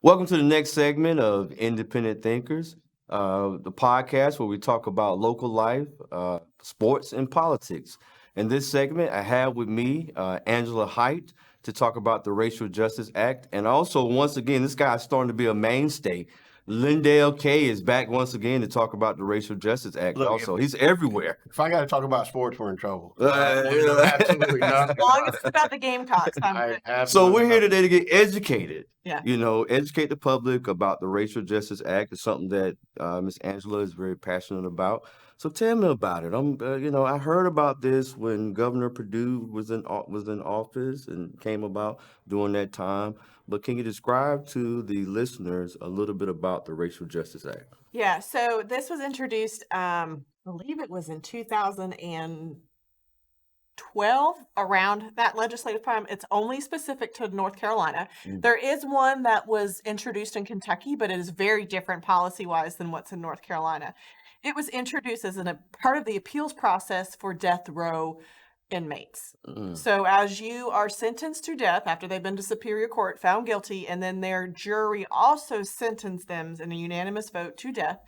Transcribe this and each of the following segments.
Welcome to the next segment of Independent Thinkers, the podcast where we talk about local life, sports, and politics. In this segment, I have with me Angela Hight to talk about the Racial Justice Act. And also, once again, this guy's starting to be a mainstay. Lindell Kay is back once again to talk about the Racial Justice Act. Look, Also, he's everywhere. If I got to talk about sports, we're in trouble. Absolutely not. As long as it's about the Gamecocks, I'm good. So we're here today to get educated. Yeah. Educate the public about the Racial Justice Act. It's something that Miss Angela is very passionate about. So tell me about it. I heard about this when Governor Perdue was in office and came about during that time. But can you describe to the listeners a little bit about the Racial Justice Act? Yeah. So this was introduced, I believe it was in 2012, around that legislative time. It's only specific to North Carolina. There is one that was introduced in Kentucky, but it is very different policy-wise than what's in North Carolina. It was introduced as a part of the appeals process for death row inmates. So as you are sentenced to death after they've been to Superior Court, found guilty, and then their jury also sentenced them in a unanimous vote to death,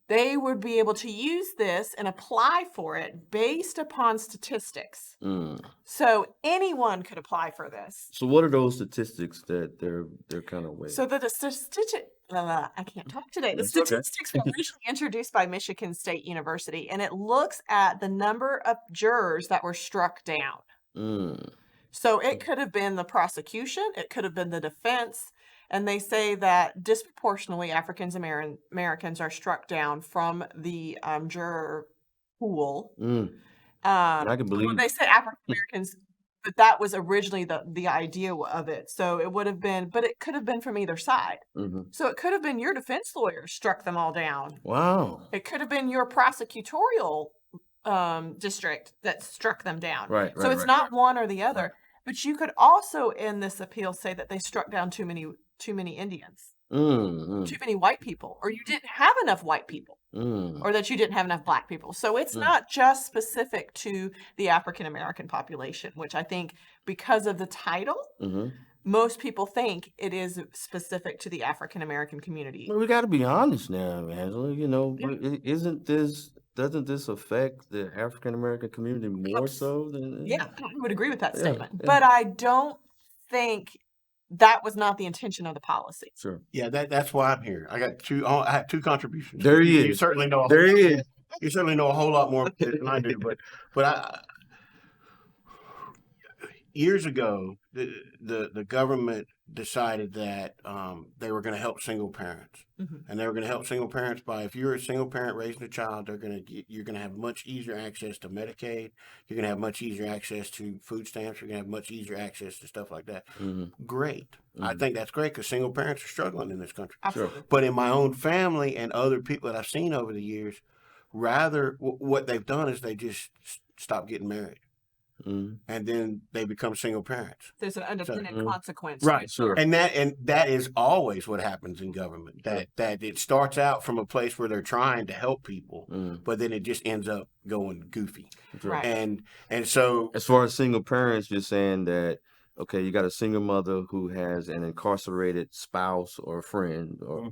they would be able to use this and apply for it based upon statistics. So anyone could apply for this. So what are those statistics that they're kind of weighing? So the statistic, I can't talk today. The That's okay. statistics were originally introduced by Michigan State University, and it looks at the number of jurors that were struck down. So it could have been the prosecution, it could have been the defense, and they say that disproportionately Africans Americans are struck down from the juror pool. I can believe. They say African Americans, but that was originally the idea of it. So it would have been, but it could have been from either side. So it could have been your defense lawyer struck them all down. Wow. It could have been your prosecutorial district that struck them down. Right. So it's not one or the other. But you could also in this appeal say that they struck down too many Indians, too many white people, or you didn't have enough white people, or that you didn't have enough black people. So it's not just specific to the African American population, which I think because of the title, most people think it is specific to the African American community. Well, we got to be honest now, Angela. Doesn't this affect the African American community more so than? Yeah, I would agree with that statement. Yeah. But I don't think that was not the intention of the policy. Sure. Yeah, that's why I'm here. I have two contributions. There he is. You certainly know. There he is. You certainly know a whole lot more than I do. But years ago, the government decided that they were going to help single parents, and they were going to help single parents by, if you're a single parent raising a child, you're going to have much easier access to Medicaid. You're going to have much easier access to food stamps. You're going to have much easier access to stuff like that. Great. I think that's great because single parents are struggling in this country. Absolutely. But in my own family and other people that I've seen over the years, what they've done is they just stop getting married. And then they become single parents. There's an unintended consequence. Right. Sure. And that is always what happens in government. That it starts out from a place where they're trying to help people, but then it just ends up going goofy. Right. And so As far as single parents, you're saying that, okay, you got a single mother who has an incarcerated spouse or friend or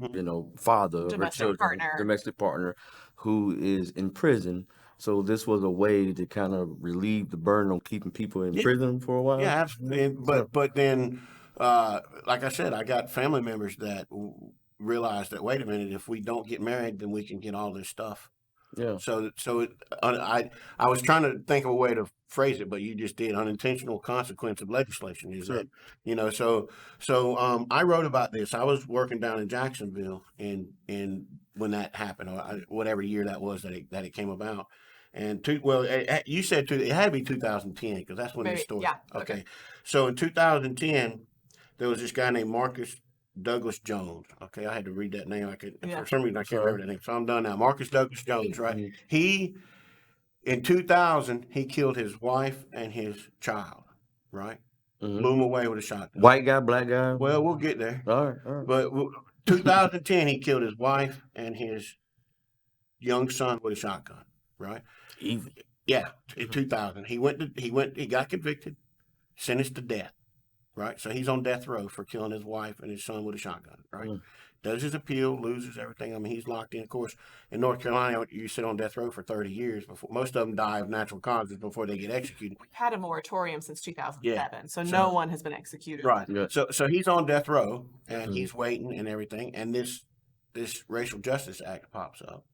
father of her children, domestic partner, who is in prison. So this was a way to kind of relieve the burden on keeping people in prison for a while. yeah, absolutely. But then, like I said, I got family members that realize that, wait a minute, if we don't get married, then we can get all this stuff. Yeah. I was trying to think of a way to phrase it, but you just did. Unintentional consequence of legislation is that, So I wrote about this. I was working down in Jacksonville, and when that happened, or whatever year that was that it came about. And you said it had to be 2010 because that's when the story. Yeah. Okay. So in 2010, there was this guy named Marcus Douglas Jones. Okay, I had to read that name. For some reason I can't remember that name. So I'm done now. Marcus Douglas Jones, right? He in 2000 he killed his wife and his child, right? Blew him away with a shotgun. White guy, black guy. Well, we'll get there. All right. But 2010 he killed his wife and his young son with a shotgun, right? Yeah, in 2000 he got convicted, sentenced to death. right? So he's on death row for killing his wife and his son with a shotgun, right? Does his appeal, loses everything. I mean, he's locked in. Of course, in North Carolina, you sit on death row for 30 years before most of them die of natural causes before they get executed. We've had a moratorium since 2007, Yeah. so no one has been executed. Right. Yeah. So he's on death row and he's waiting and everything. And this Racial Justice Act pops up,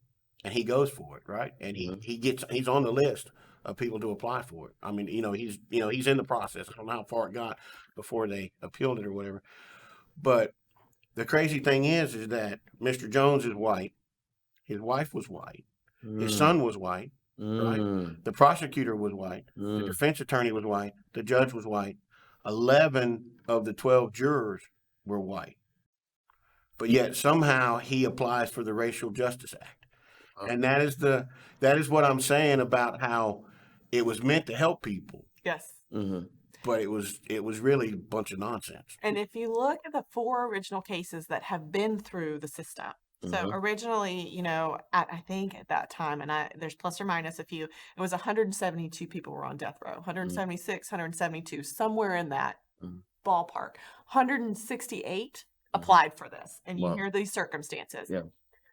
and he goes for it, right? And he's on the list of people to apply for it. I mean, he's in the process. I don't know how far it got before they appealed it or whatever. But the crazy thing is that Mr. Jones is white, his wife was white, his son was white, right? The prosecutor was white, the defense attorney was white, the judge was white. 11 of the 12 jurors were white. But yet somehow he applies for the Racial Justice Act. And that is what I'm saying about how it was meant to help people, Yes. but it was really a bunch of nonsense. And if you look at the 4 original cases that have been through the system, so originally, I think at that time, and there's plus or minus a few, it was 172 people were on death row, 176, 172, somewhere in that ballpark. 168 applied for this, and you hear these circumstances. Yeah.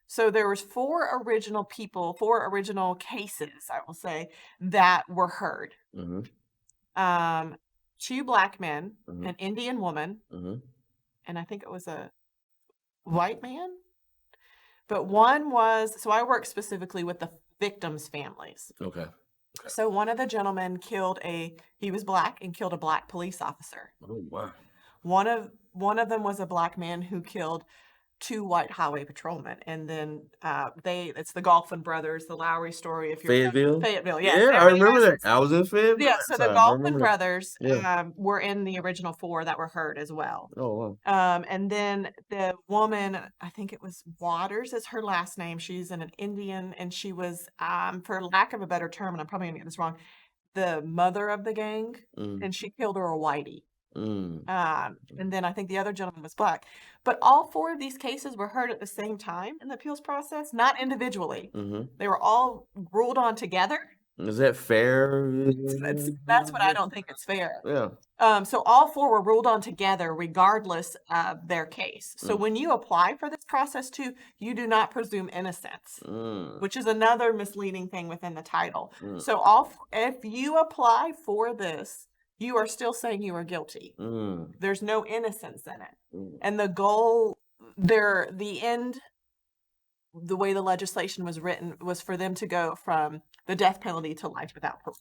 So there was 4 original cases, I will say, that were heard. 2 black men, an Indian woman, and I think it was a white man. But one was, so I work specifically with the victims' families. Okay. So one of the gentlemen he was black and killed a black police officer. Oh, wow. One of them was a black man who killed 2 white highway patrolmen, and then it's the Golfin brothers, the Lowry story. If you're Fayetteville, yeah, I remember that. I was in Fayetteville. Yeah, so the Golfin brothers were in the original 4 that were heard as well. Oh, wow. And then the woman, I think it was Waters is her last name. She's an Indian, and she was, for lack of a better term, and I'm probably gonna get this wrong, the mother of the gang, and she killed her a whitey. And then I think the other gentleman was black. But all 4 of these cases were heard at the same time in the appeals process, not individually. They were all ruled on together. Is that fair? That's what I don't think it's fair. Yeah. So all 4 were ruled on together regardless of their case. So when you apply for this process too, you do not presume innocence, which is another misleading thing within the title. So if you apply for this, you are still saying you are guilty. There's no innocence in it. And the goal the end, the way the legislation was written, was for them to go from the death penalty to life without parole.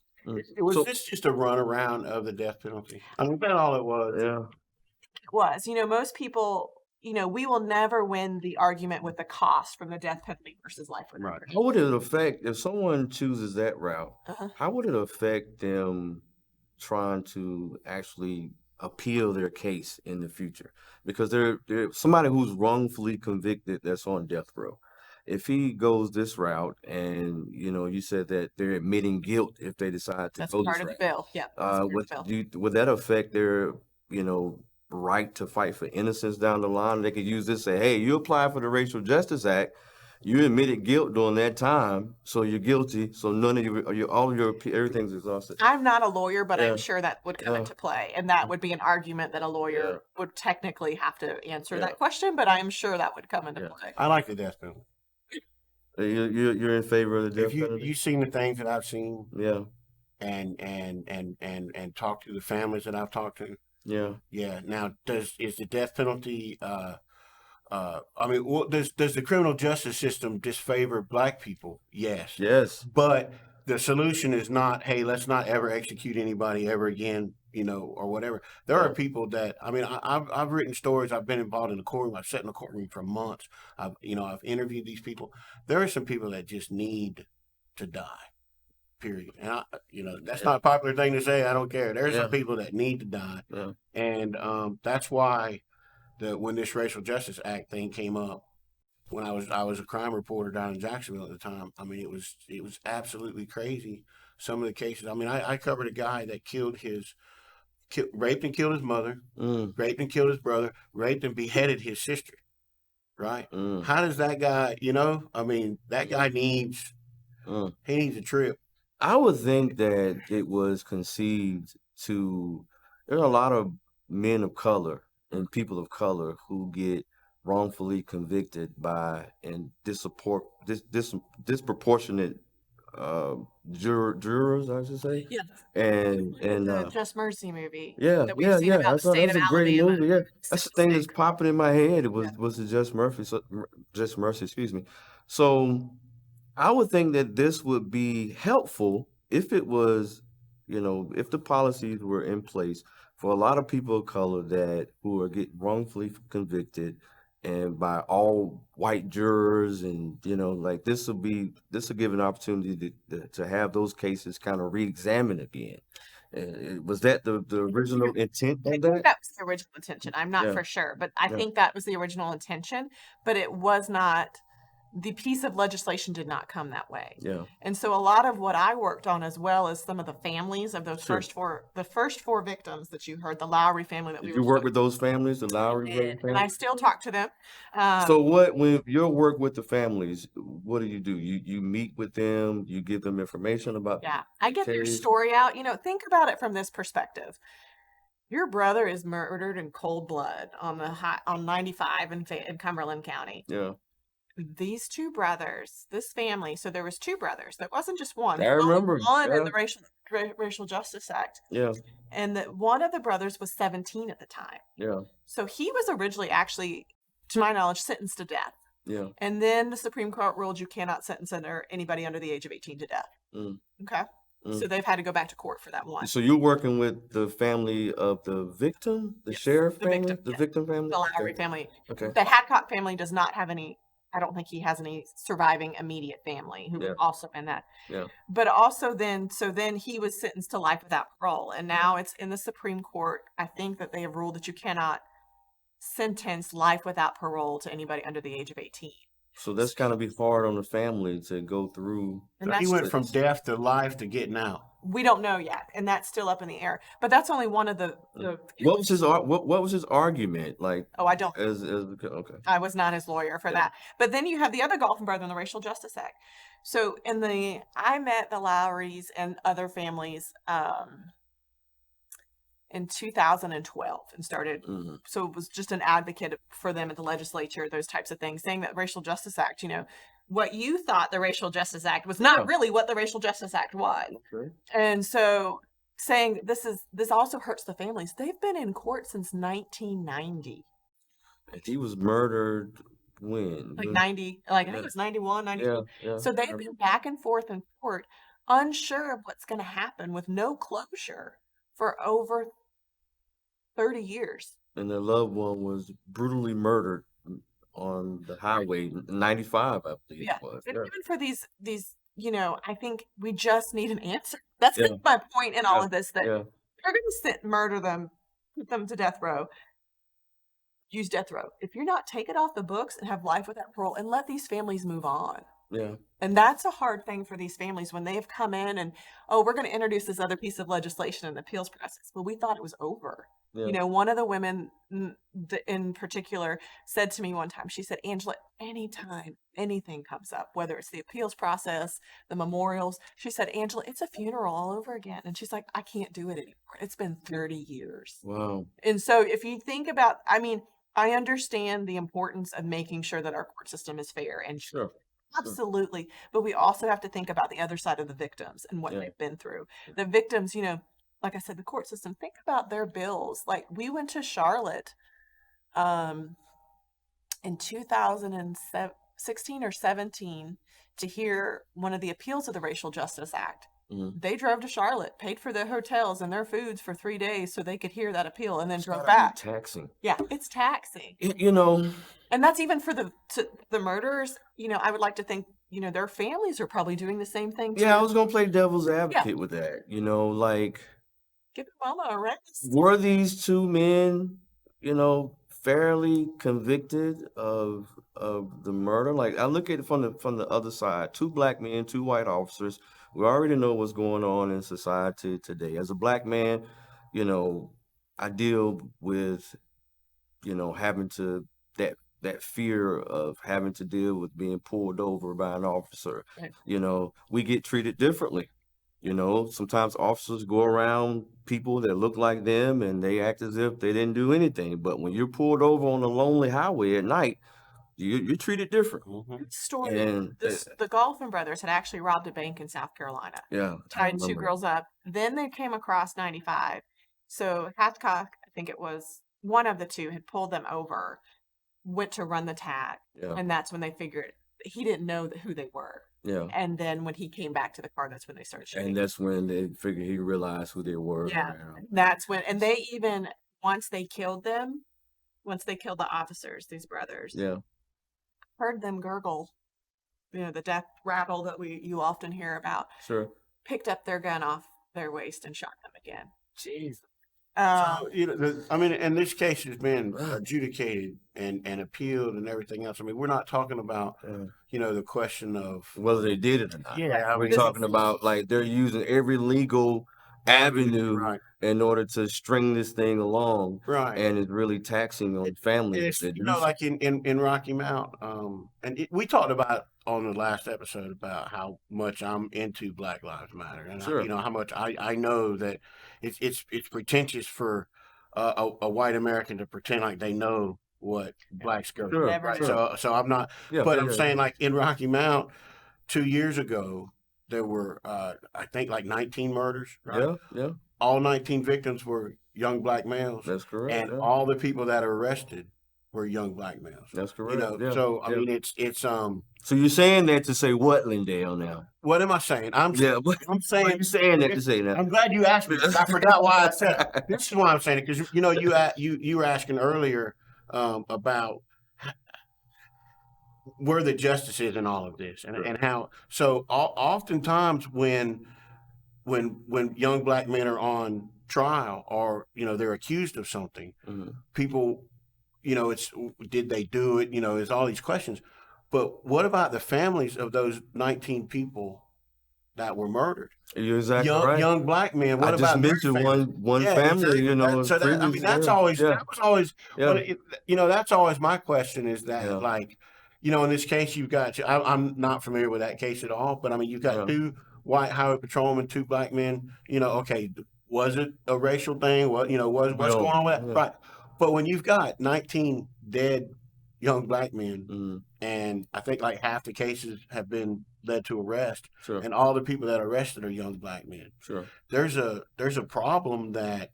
Was this just a runaround of the death penalty? I mean, that's all it was. Yeah. It was. Most people, we will never win the argument with the cost from the death penalty versus life without parole. How would it affect, if someone chooses that route, how would it affect them trying to actually appeal their case in the future? Because they're somebody who's wrongfully convicted that's on death row. If he goes this route, and you said that they're admitting guilt if they decide to That's go part this of the route. bill. Yeah. That's part of the bill. Would that affect their right to fight for innocence down the line? They could use this, say, hey, you applied for the Racial Justice Act, you admitted guilt during that time, so you're guilty. So none of everything's exhausted. I'm not a lawyer, but I'm sure that would come into play, and that would be an argument that a lawyer would technically have to answer that question. But I'm sure that would come into play. I like the death penalty. You're in favor of the death penalty? You've seen the things that I've seen, and talked to the families that I've talked to. Yeah. Now, is the death penalty? Does the criminal justice system disfavor black people? Yes. But the solution is not, hey, let's not ever execute anybody ever again, or whatever. There are people that, I've written stories. I've been involved in the courtroom. I've sat in the courtroom for months. I've interviewed these people. There are some people that just need to die, period. And that's not a popular thing to say. I don't care. There's some people that need to die. And that's why when this Racial Justice Act thing came up, when I was a crime reporter down in Jacksonville at the time, it was absolutely crazy. Some of the cases. I covered a guy that raped and killed his mother, raped and killed his brother, raped and beheaded his sister. Right? How does that guy? That guy needs a trip. I would think that it was conceived to. There are a lot of men of color and people of color who get wrongfully convicted by and disproportionate uh, jurors, I should say. Yeah. And The Just Mercy movie yeah, that we've yeah, seen yeah. about the state That's of a great Alabama. movie. Yeah, that's the thing that's Sick. popping in my head. It Yeah. was the Just Mercy, excuse me. So I would think that this would be helpful if it was, if the policies were in place for a lot of people of color that who are get wrongfully convicted and by all white jurors, and like this will give an opportunity to have those cases kind of re-examined again. Was that the original intent I of think that? that was the original intention. I'm not Yeah, for sure, but I yeah, think that was the original intention, but it was not, the piece of legislation did not come that way. yeah. And so a lot of what I worked on, as well as some of the families of those Sure. the first four victims that you heard, the Lowry family that we Did were you work with those families, the Lowry did, and I family? still talk to them. So when your work with the families, what do? You meet with them, you give them information about Yeah, I the get their case. story out. Think about it from this perspective. Your brother is murdered in cold blood on 95 in Cumberland County. Yeah, These two brothers, this family, so there was two brothers. There wasn't just one. I There was only remember. one in Yeah, the Racial Justice Act, yeah, and that one of the brothers was 17 at the time. yeah, So he was originally, actually, to my knowledge, sentenced to death. yeah. And then the Supreme Court ruled you cannot sentence anybody under the age of 18 to death. Mm, Okay. So mm. they've had to go back to court for that one. So you're working with the family of the victim, the Yes, sheriff the family, victim, the yes. victim family. The Lowry Okay, family. okay, The Hadcock family does not have any, I don't think he has any surviving immediate family who yeah, was also in that. yeah. But also then he was sentenced to life without parole. And now it's in the Supreme Court. I think that they have ruled that you cannot sentence life without parole to anybody under the age of 18. So that's kind of be hard on the family to go through. And He that's went just, from death to life to getting out. we don't know yet. And that's still up in the air. But that's only one of the What was his argument like? oh, I don't, Okay. I was not his lawyer for Yeah. that. But then you have the other Golfin brother in the Racial Justice Act. So I met the Lowrys and other families in 2012 and started, Mhm. so it was just an advocate for them at the legislature, those types of things, saying that Racial Justice Act, what you thought the Racial Justice Act was not Yeah. really what the Racial Justice Act was. Okay. And so saying this also hurts the families. They've been in court since 1990. And he was murdered when? Like 90, like I think Yeah. it was 91, 92. Yeah, yeah. So they've been back and forth in court, unsure of what's going to happen, with no closure for over 30 years. And their loved one was brutally murdered on the highway, 95, I believe Yeah. it was. And Yeah, even for these, I think we just need an answer. That's yeah, my point in all yeah, of this, that yeah, you're going to murder them, put them to death row, use death row. If you're not, take it off the books and have life without parole and let these families move on. yeah. And that's a hard thing for these families when they have come in and, oh, we're going to introduce this other piece of legislation in the appeals process. Well, we thought it was over. Yeah. One of the women in particular said to me one time, she said, Angela, anytime anything comes up, whether it's the appeals process, the memorials, she said, Angela, it's a funeral all over again. And she's like, I can't do it anymore. It's been 30 years. Wow. And so if you think about, I understand the importance of making sure that our court system is fair and Sure. absolutely. But we also have to think about the other side of the victims and what Yeah. they've been through. The victims, like I said, the court system, think about their bills. Like we went to Charlotte in 2016 or 17 to hear one of the appeals of the Racial Justice Act. Mhm. They drove to Charlotte, paid for their hotels and their foods for 3 days so they could hear that appeal, and then It's drove gotta be back. taxing. Yeah, it's taxing. And And that's even for the murderers. I would like to think, their families are probably doing the same thing too. yeah, I was gonna play devil's advocate with that. Like, Give mama a rest. were these two men, fairly convicted of the murder? Like, I look at it from the other side. Two black men, two white officers. We already know what's going on in society today. As a black man, I deal with, having to that fear of having to deal with being pulled over by an officer. Right. We get treated differently. Sometimes officers go around people that look like them and they act as if they didn't do anything. But when you're pulled over on a lonely highway at night, you're treated different. Mhm. Story. And The Golfin brothers had actually robbed a bank in South Carolina, yeah, I tied two remember. girls up. Then they came across 95. So Hathcock, I think it was one of the two, had pulled them over, went to run the tag, Yeah, and that's when they figured he didn't know who they were. yeah. And then when he came back to the car, that's when they started shooting. And that's when they figured he realized who they were. Yeah, that's when, and they even once they killed the officers, these brothers, Yeah, heard them gurgle, the death rattle that you often hear about, sure. picked up their gun off their waist and shot them again. Jeez. So, and this case has been adjudicated and appealed and everything else. I mean, we're not talking about, the question of Whether they did it or not. Yeah, We're talking about like they're using every legal avenue Right. in order to string this thing along, Right. and it's really taxing on families. It's, that do like in Rocky Mount, we talked about on the last episode about how much I'm into Black Lives Matter, and Sure. how much I know that it's pretentious for a white American to pretend like they know what blacks go through. Sure, Right? sure. So I'm not, Yeah, but yeah, I'm saying like in Rocky Mount 2 years ago there were I think like 19 murders. Right? yeah, yeah. All 19 victims were young black males. That's correct. And yeah. all the people that are arrested were young black males. That's correct. Yeah, So I yeah. mean, it's So you're saying that to say what, Lindell? Now, what am I saying? yeah. What I'm are saying. you saying that to say now? I'm glad you asked me. I forgot why I said it. This is why I'm saying it because you were asking earlier about where the justice is in all of this and how. So oftentimes when young black men are on trial or they're accused of something, people, it's did they do it? There's all these questions. But what about the families of those 19 people that were murdered? You're exactly right. Young black men. What I just about their mentioned families? one family. Exactly. So that, I mean, that's always that was always. Yeah. But that's always my question is that Yeah. like, in this case you've got. I'm not familiar with that case at all, but I mean you've got Yeah. 2 white highway patrolmen, 2 black men. Okay, was it a racial thing? What's going on with that? Yeah. Right. But when you've got 19 dead young black men, Mhm. and I think like half the cases have been led to arrest, Sure. and all the people that are arrested are young black men. Sure. There's a problem that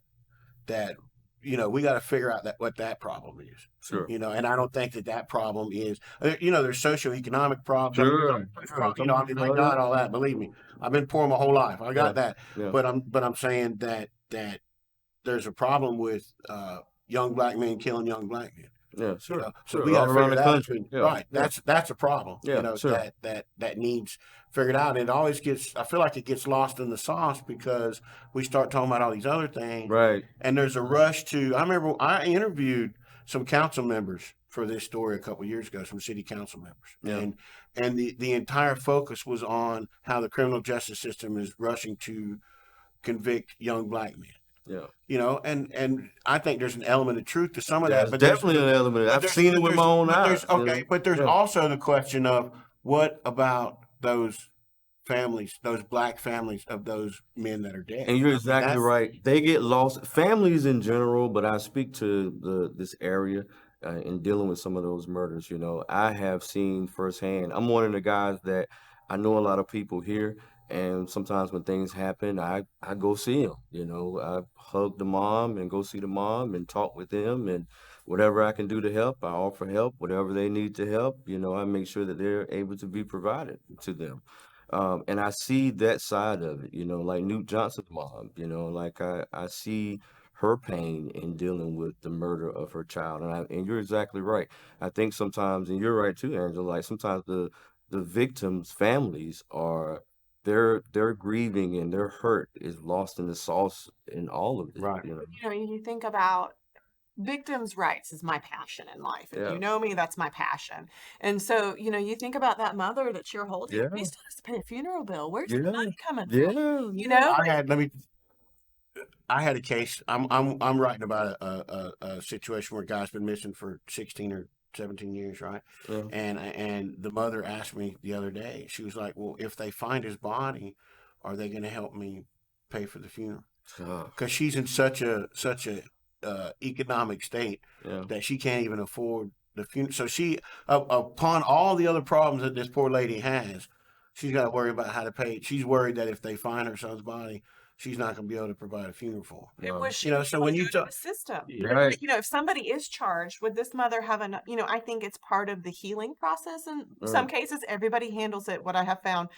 we got to figure out what that problem is. Sure. And I don't think that problem is there's socioeconomic problems. Sure. I mean, I got all that. Believe me, I've been poor my whole life. I got that. Yeah. But I'm saying that there's a problem with young black men killing young black men. Yeah, sure. So Sure. we got All to around figure the that out. country. Yeah. Right. Yeah. That's a problem. Yeah, sure. That needs figured out. And it always gets. I feel like it gets lost in the sauce because we start talking about all these other things. Right. And there's a rush to. I remember I interviewed some council members for this story a couple of years ago. Some city council members. Yeah. And the entire focus was on how the criminal justice system is rushing to convict young black men. Yeah. And I think there's an element of truth to some of that. That's definitely an element. I've seen it with my own eyes. But there's also the question of what about those families, those black families of those men that are dead? And you're exactly right. They get lost. Families in general, but I speak to this area in dealing with some of those murders. I have seen firsthand. I'm one of the guys that I know a lot of people here. And sometimes when things happen, I go see them. I hug the mom and go see the mom and talk with them, and whatever I can do to help, I offer help. Whatever they need to help, I make sure that they're able to be provided to them. And I see that side of it, like Newt Johnson's mom. Like I see her pain in dealing with the murder of her child, and you're exactly right. I think sometimes, and you're right too, Angela. Like sometimes the victims' families are. They're grieving and their hurt is lost in the sauce in all of this. Right. You think about victims' rights is my passion in life. If Yeah. you know me, that's my passion. And so, you think about that mother that you're holding. Yeah. He still has to pay a funeral bill. Where's Yeah. the money coming from? Yeah. You know? I had a case. I'm writing about a situation where a guy's been missing for 16 or 17 years, right? Yeah. And the mother asked me the other day. She was like, "Well, if they find his body, are they going to help me pay for the funeral? Uh, Because she's in such a economic state yeah. that she can't even afford the funeral. So she, upon all the other problems that this poor lady has, she's got to worry about how to pay. She's worried that if they find her son's body, she's not going to be able to provide a funeral for him. And Wow. was she You know, so when you go to talk, the system, Right. you know, if somebody is charged, would this mother have an, you know, I think it's part of the healing process. In some Right. cases, everybody handles it. What I have found,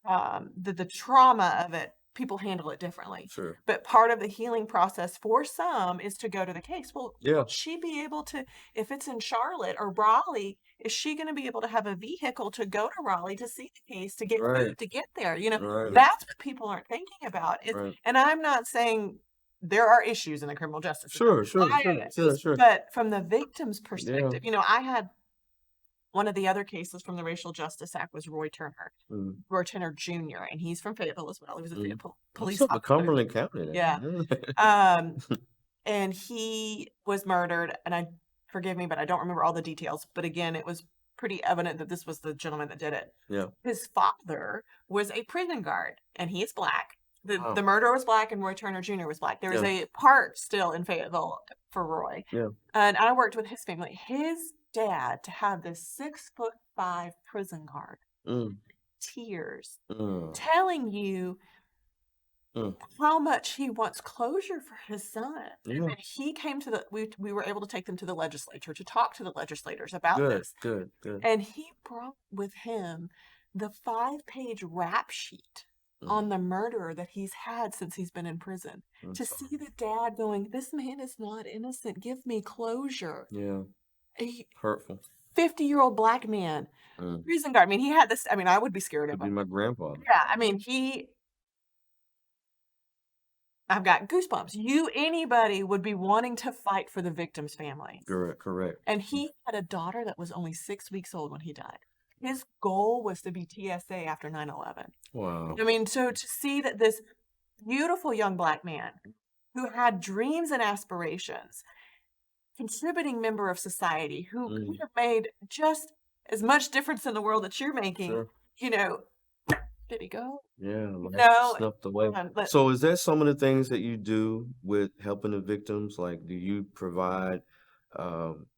the trauma of it, people handle it differently. Sure. But part of the healing process for some is to go to the case. Well, Yeah. will she be able to, if it's in Charlotte or Raleigh, is she going to be able to have a vehicle to go to Raleigh to see the case, to get Right. food, to get there? You know, Right. that's what people aren't thinking about. Right. And I'm not saying there are issues in the criminal justice system. Sure. Sure. I- Sure. But from the victim's Yeah. perspective, you know, I had one of the other cases from the Racial Justice Act was Roy Turner. Mm. Roy Turner Jr., and he's from Fayetteville as well. He was a Mm. Fayetteville police What's up with officer. Cumberland County? Then? Yeah. And he was murdered, and forgive me, but I don't remember all the details. But again, it was pretty evident that this was the gentleman that did it. Yeah. His father was a prison guard, and he is black. Wow. The murderer was black, and Roy Turner Jr. was black. There is Yeah. a park still in Fayetteville for Roy. Yeah. And I worked with his family. His dad, to have this 6'5" prison guard, Mm. tears, Mm. telling you Mm. how much he wants closure for his son. Yeah. And he came to we were able to take them to the legislature to talk to the legislators about Good. this. Good. Good. And he brought with him the 5-page rap sheet Mm. on the murderer that he's had since he's been in prison. I'm To sorry. see the dad going, this man is not innocent. Give me closure. Yeah. A Hurtful. 50-year-old black man, Mm. prison guard. I mean, he had this. I mean, I would be scared of Could be him. my grandfather. Yeah, I mean, I've got goosebumps. Anybody would be wanting to fight for the victim's family. Correct. Correct. And he had a daughter that was only 6 weeks old when he died. His goal was to be TSA after 9/11. Wow. I mean, so to see that this beautiful young black man who had dreams and aspirations, contributing member of society, who Mm. could have made just as much difference in the world that you're making, Sure. you know, did he go? Yeah. Life No. snuffed away. But So, is that some of the things that you do with helping the victims? Like, do you provide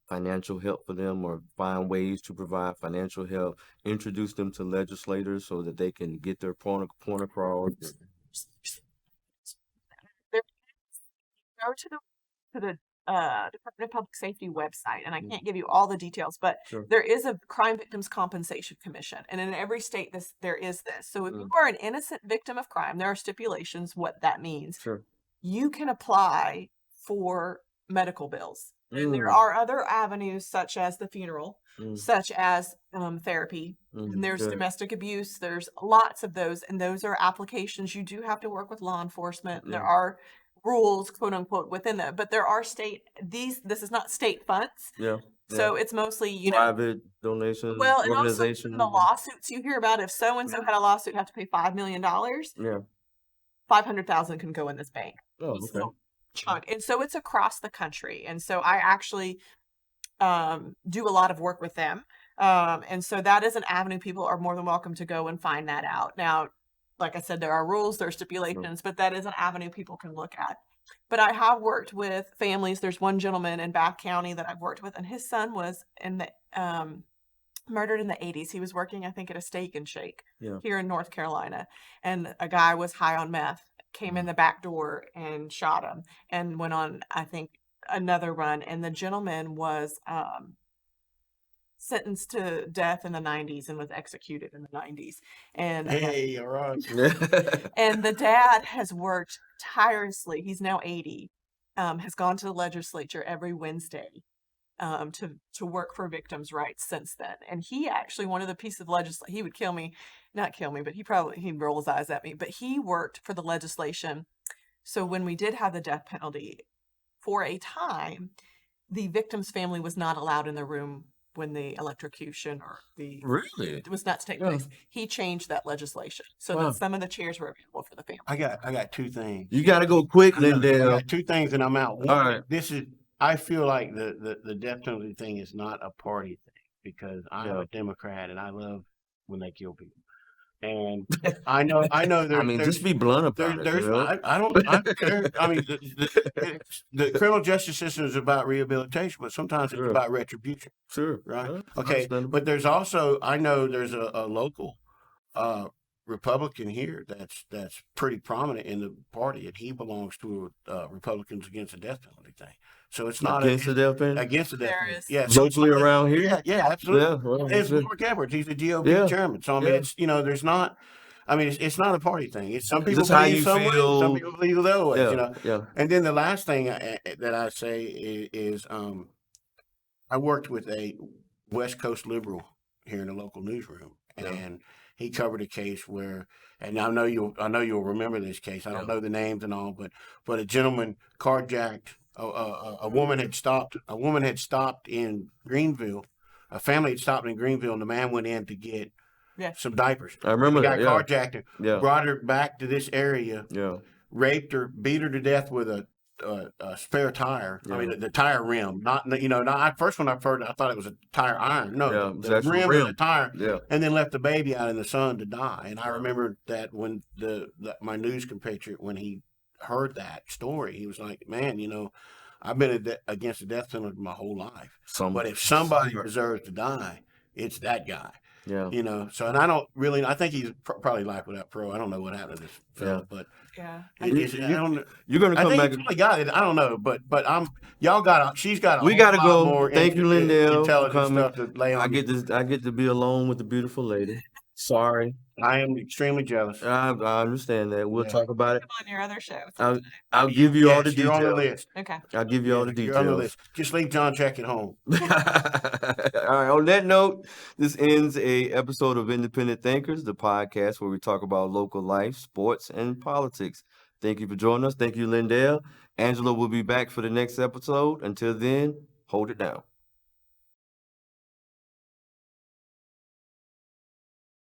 financial help for them, or find ways to provide financial help? Introduce them to legislators so that they can get their point across. there, go to the Department of Public Safety website, and I can't give you all the details, but Sure. there is a Crime Victims Compensation Commission, and in every state there is this. So if you are an innocent victim of crime, there are stipulations what that means. Sure. You can apply for medical bills. And there Mm. are other avenues such as the funeral, Mm. such as therapy, Mm. and there's Good. domestic abuse. There's lots of those, and those are applications. You do have to work with law enforcement. There Yeah. are rules, quote unquote, within that, but there are this is not state funds, Yeah. so it's mostly, you know, Private donations, well, and also organizations. the lawsuits you hear about. If so and so had a lawsuit, have to pay $5 million, Yeah. 500,000 can go in this bank. Oh, okay. So chunk. And so it's across the country. And so I actually do a lot of work with them. And so that is an avenue. People are more than welcome to go and find that out. Now, like I said, there are rules, there are stipulations, but that is an avenue people can look at. But I have worked with families. There's one gentleman in Bath County that I've worked with, and his son was in the murdered in the 80s. He was working, I think, at a Steak and Shake Yeah. here in North Carolina. And a guy was high on meth, came in the back door and shot him, and went on, I think, another run. And the gentleman was sentenced to death in the 90s and was executed in the 90s. And hey, all right. and the dad has worked tirelessly. He's now 80, has gone to the legislature every Wednesday to work for victims' rights since then. And he actually, one of the pieces of legislation, he would not kill me, but he rolls eyes at me, but he worked for the legislation. So when we did have the death penalty, for a time, the victim's family was not allowed in the room when the electrocution or Really? it was not to take Yeah. place. He changed that legislation so Wow. that some of the chairs were available for the family. I got two things. You got to go quick, I know. I Lindell. got two things and I'm out. One, All right. I feel like the death penalty thing is not a party thing because I'm Yeah. a Democrat and I love when they kill people. And I know I there, mean, there's just be blunt about it, there's you know? I don't care. I mean, the criminal justice system is about rehabilitation, but sometimes it's Sure, about retribution, sure. right? Yeah, Okay, understandable. but there's also I know there's a local uh, Republican here that's pretty prominent in the party, and he belongs to Republicans Against the Death Penalty thing. So it's not Against the death penalty? against the death There penalty. is. Yeah, so it's Locally not around here? yeah, absolutely. Yeah, well, It's that's it. Mark Edwards. He's the GOP Yeah, chairman. So I mean, yeah. it's there's not. I mean, it's not a party thing. It's some Is people this how believe you some way, some feel? people believe the other ways. Yeah, yeah, And then the last thing that I say is I worked with a West Coast liberal here in the local newsroom, yeah, and he covered a case where, and I know you'll remember this case. I yeah. don't know the names and all, but a gentleman carjacked a woman had stopped. A woman had stopped in Greenville. A family had stopped in Greenville, and the man went in to get Yeah. some diapers. I remember The guy that. Yeah, carjacked her, yeah, brought her back to this area, yeah, raped her, beat her to death with a spare tire. I yeah, mean, the tire rim, not first when I heard it, I thought it was a tire iron. No, yeah. It's the actual rim of the rim. tire, Yeah, and then left the baby out in the sun to die. And I yeah. remember that when my news compatriot, when he heard that story, he was like, "Man, I've been against the death penalty my whole life, but if somebody deserves to die, it's that guy." Yeah, So, and I don't really, I think he's probably life without parole. I don't know what happened to this yeah. fella, but Yeah. I don't. You're gonna I come think back. he probably got it. I don't know, but she's got a We whole gotta lot go. more Thank you, Lindell, for intelligent coming. stuff to lay I on get you. this. I get to be alone with the beautiful lady. Sorry, I am extremely jealous. I understand that. We'll Yeah. talk about it. Come on your other show I'll sometime. I'll give you all the Yes, you're on the details. list. Okay. I'll give you all the You're on the details. list. Just leave John Check at home. All right. On that note, this ends a episode of Independent Thinkers, the podcast where we talk about local life, sports, and politics. Thank you for joining us. Thank you, Lindell. Angela will be back for the next episode. Until then, hold it down.